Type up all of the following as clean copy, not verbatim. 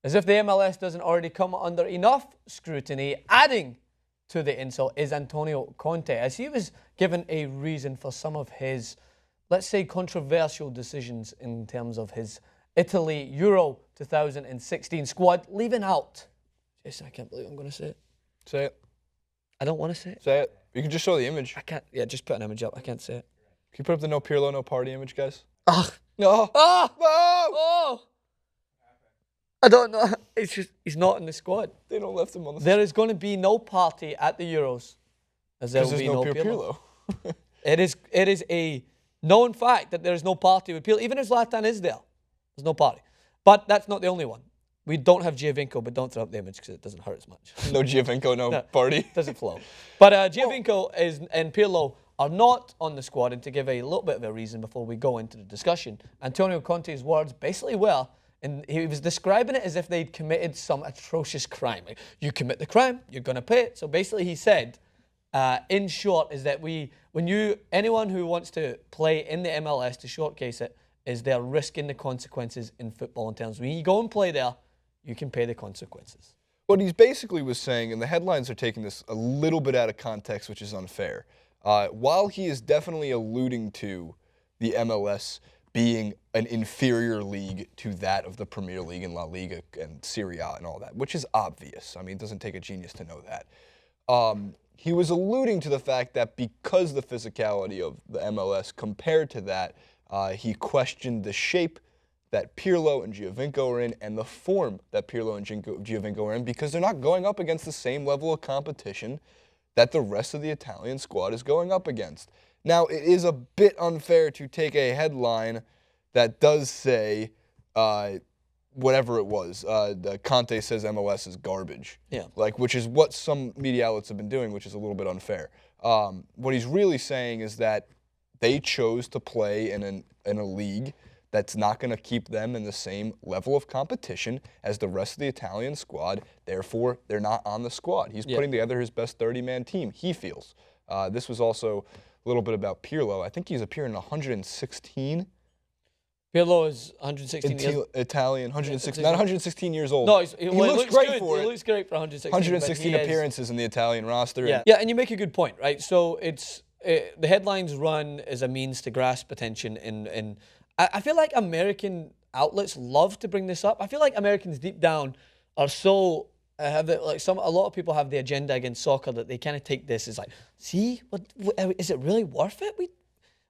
As if the MLS doesn't already come under enough scrutiny, adding to the insult is Antonio Conte, as he was given a reason for some of his, let's say, controversial decisions in terms of his Italy Euro 2016 squad, leaving out. Jason, I can't believe I'm going to say it. Say it. I don't want to say it. Say it. You can just show the image. I can't. Yeah, just put an image up. I can't say it. Can you put up the no Pirlo, no party image, guys? Ugh. No. Oh! No! Oh! I don't know. It's just, he's not in the squad. They don't left him on the There is going to be no party at the Euros, as there will be no Pirlo. It is a known fact that there is no party with Pirlo. Even if Zlatan is there, there's no party. But that's not the only one. We don't have Giovinco, but don't throw up the image because it doesn't hurt as much. No Giovinco, no party. Doesn't flow. But Giovinco and Pirlo are not on the squad, and to give a little bit of a reason before we go into the discussion, Antonio Conte's words basically were, and he was describing it as if they'd committed some atrocious crime. Like, you commit the crime, you're going to pay it. So basically he said, in short, is that anyone who wants to play in the MLS, to shortcase it, is they're risking the consequences in football in terms of when you go and play there, you can pay the consequences. What he basically was saying, and the headlines are taking this a little bit out of context, which is unfair. While he is definitely alluding to the MLS being an inferior league to that of the Premier League and La Liga and Serie A and all that, which is obvious. I mean, it doesn't take a genius to know that. He was alluding to the fact that because the physicality of the MLS compared to that, he questioned the shape that Pirlo and Giovinco are in and the form that Pirlo and Giovinco are in, because they're not going up against the same level of competition that the rest of the Italian squad is going up against. Now, it is a bit unfair to take a headline that does say, whatever it was, Conte says MLS is garbage. Yeah. Which is what some media outlets have been doing, which is a little bit unfair. What he's really saying is that they chose to play in a league that's not going to keep them in the same level of competition as the rest of the Italian squad. Therefore, they're not on the squad. He's putting together his best 30-man team, he feels. This was also a little bit about Pirlo. I think he's appeared in 116. Pirlo is 116 years Italian, 116, not 116 years old. No, he looks great for it. He looks great for 116. 116 appearances in the Italian roster. Yeah, yeah, and you make a good point, right? So it's the headlines run as a means to grasp attention, and I feel like American outlets love to bring this up. I feel like Americans deep down are so a lot of people have the agenda against soccer that they kind of take this as like, see, is it really worth it?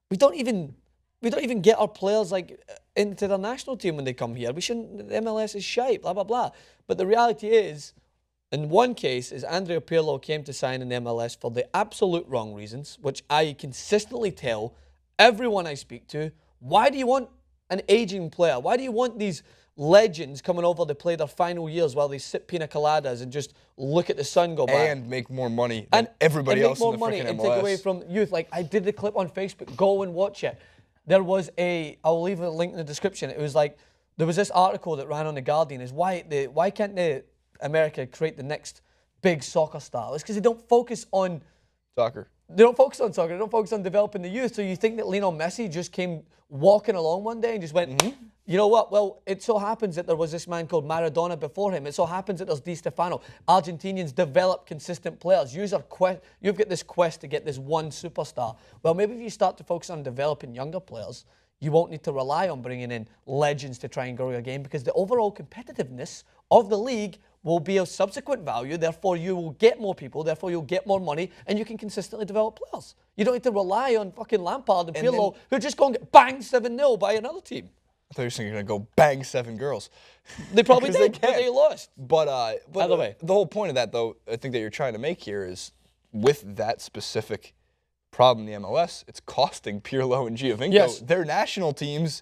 We don't even get our players like into the national team when they come here. We shouldn't. The MLS is shite, blah blah blah. But the reality is, in one case, is Andrea Pirlo came to sign in the MLS for the absolute wrong reasons, which I consistently tell everyone I speak to. Why do you want an aging player? Why do you want these legends coming over to play their final years while they sip pina coladas and just look at the sun go by? And make more money than everybody else in the freaking MLS. And make more money and take away from youth. Like, I did the clip on Facebook. Go and watch it. There was I'll leave a link in the description. It was like, there was this article that ran on The Guardian, is why can't America create the next big soccer star? It's because they don't focus on soccer. They don't focus on soccer. They don't focus on developing the youth. So you think that Lionel Messi just came walking along one day and just went, you know what? Well, it so happens that there was this man called Maradona before him. It so happens that there's Di Stefano. Argentinians develop consistent players. You've got this quest to get this one superstar. Well, maybe if you start to focus on developing younger players, you won't need to rely on bringing in legends to try and grow your game, because the overall competitiveness of the league will be of subsequent value. Therefore, you will get more people. Therefore, you'll get more money, and you can consistently develop players. You don't need to rely on fucking Lampard and Pirlo, who just go and get banged 7-0 by another team. I thought you were saying you're going to go bang 7 girls. They probably did, but they lost. But either way, the whole point of that, though, I think that you're trying to make here is, with that specific problem in the MLS, it's costing Pirlo and Giovinco their national teams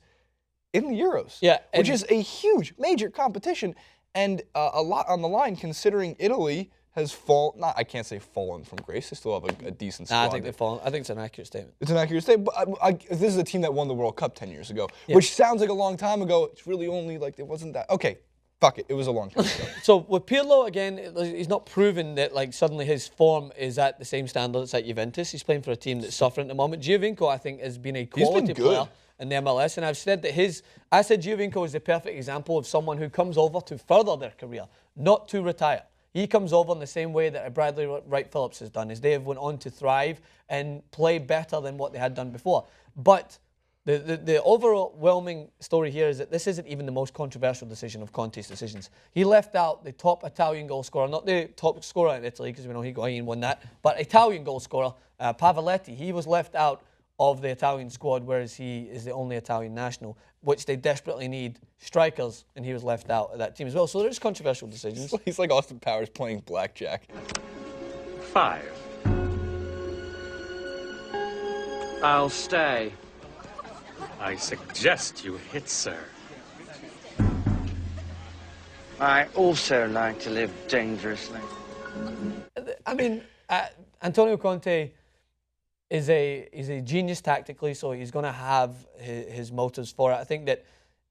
in the Euros. Yeah, which is a huge, major competition. And a lot on the line, considering Italy has fallen. I can't say fallen from grace. They still have a decent squad. I think they've fallen. I think it's an accurate statement. It's an accurate statement. But this is a team that won the World Cup 10 years ago, which sounds like a long time ago. It's really only like it wasn't that. Okay, fuck it. It was a long time ago. So with Pirlo, again, he's not proven that like suddenly his form is at the same standard as at Juventus. He's playing for a team that's suffering at the moment. Giovinco, I think, has been a quality player. in the MLS. And I've said that I said Giovinco is the perfect example of someone who comes over to further their career, not to retire. He comes over in the same way that Bradley Wright Phillips has done, as they have went on to thrive and play better than what they had done before. But the overwhelming story here is that this isn't even the most controversial decision of Conte's decisions. He left out the top Italian goal scorer, not the top scorer in Italy, because we know Higuain won that, but Italian goal scorer, Pavoletti. He was left out of the Italian squad, whereas he is the only Italian national, which they desperately need strikers, and he was left out of that team as well. So there's controversial decisions. He's like Austin Powers playing blackjack. 5. I'll stay. I suggest you hit, sir. I also like to live dangerously. I mean, Antonio Conte is a genius tactically, so he's going to have his motives for it. I think that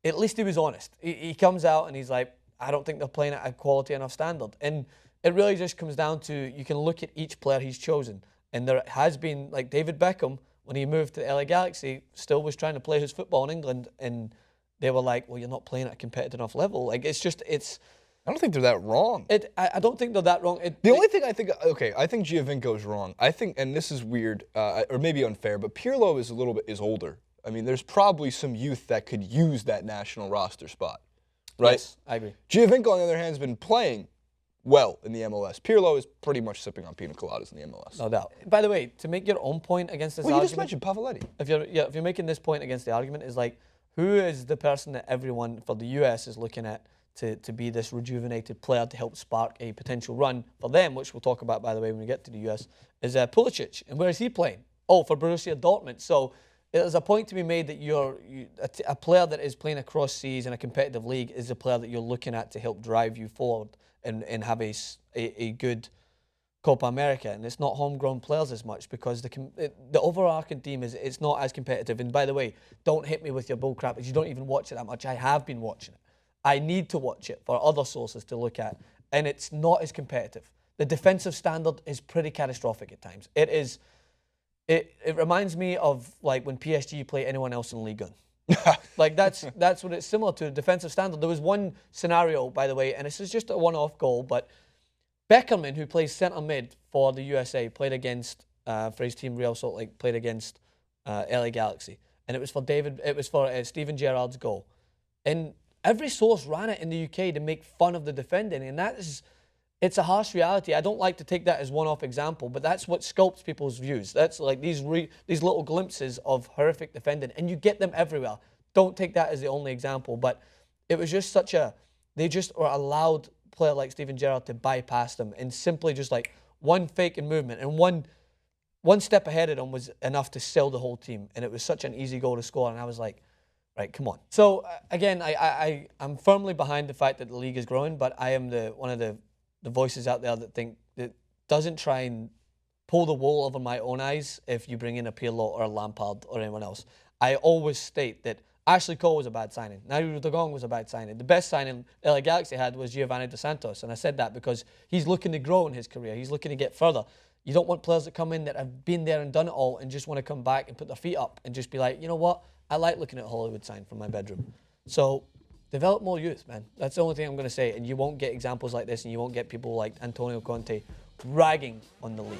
at least he was honest. He comes out and he's like, I don't think they're playing at a quality enough standard. And it really just comes down to, you can look at each player he's chosen. And there has been, like David Beckham, when he moved to the LA Galaxy, still was trying to play his football in England, and they were like, well, you're not playing at a competitive enough level. Like, it's I don't think they're that wrong. I don't think they're that wrong. The only thing I think Giovinco's wrong. I think, and this is weird, or maybe unfair, but Pirlo is older. I mean, there's probably some youth that could use that national roster spot, right? Yes, I agree. Giovinco, on the other hand, has been playing well in the MLS. Pirlo is pretty much sipping on pina coladas in the MLS. No doubt. By the way, to make your own point against this well, you argument, just mentioned Pavoletti. If you're making this point against the argument, is like, who is the person that everyone for the US is looking at to be this rejuvenated player to help spark a potential run for them, which we'll talk about, by the way, when we get to the US, is Pulisic. And where is he playing? Oh, for Borussia Dortmund. So there's a point to be made that a player that is playing across seas in a competitive league is a player that you're looking at to help drive you forward and have a good Copa America. And it's not homegrown players as much, because the overarching team it's not as competitive. And by the way, don't hit me with your bull crap, you don't even watch it that much. I have been watching it. I need to watch it for other sources to look at, and it's not as competitive. The defensive standard is pretty catastrophic at times. It reminds me of like when PSG play anyone else in Ligue 1. Like that's what it's similar to, defensive standard. There was one scenario, by the way, and this is just a one-off goal, but Beckerman, who plays centre mid for the USA, played against for his team Real Salt Lake, played against LA Galaxy, and it was for Steven Gerrard's goal, and every source ran it in the UK to make fun of the defending, and it's a harsh reality. I don't like to take that as one-off example, but that's what sculpts people's views. That's like these little glimpses of horrific defending, and you get them everywhere. Don't take that as the only example, but it was just they just were allowed a player like Steven Gerrard to bypass them, and simply just like one fake and movement, and one step ahead of them was enough to sell the whole team, and it was such an easy goal to score, and I was like, right, come on. So again, I'm firmly behind the fact that the league is growing, but I am one of the voices out there that doesn't try and pull the wool over my own eyes if you bring in a Pirlo or a Lampard or anyone else. I always state that Ashley Cole was a bad signing. UNDERDOG was a bad signing. The best signing LA Galaxy had was Giovanni Dos Santos, and I said that because he's looking to grow in his career. He's looking to get further. You don't want players that come in that have been there and done it all and just want to come back and put their feet up and just be like, you know what? I like looking at a Hollywood sign from my bedroom. So develop more youth, man. That's the only thing I'm going to say. And you won't get examples like this, and you won't get people like Antonio Conte ragging on the league.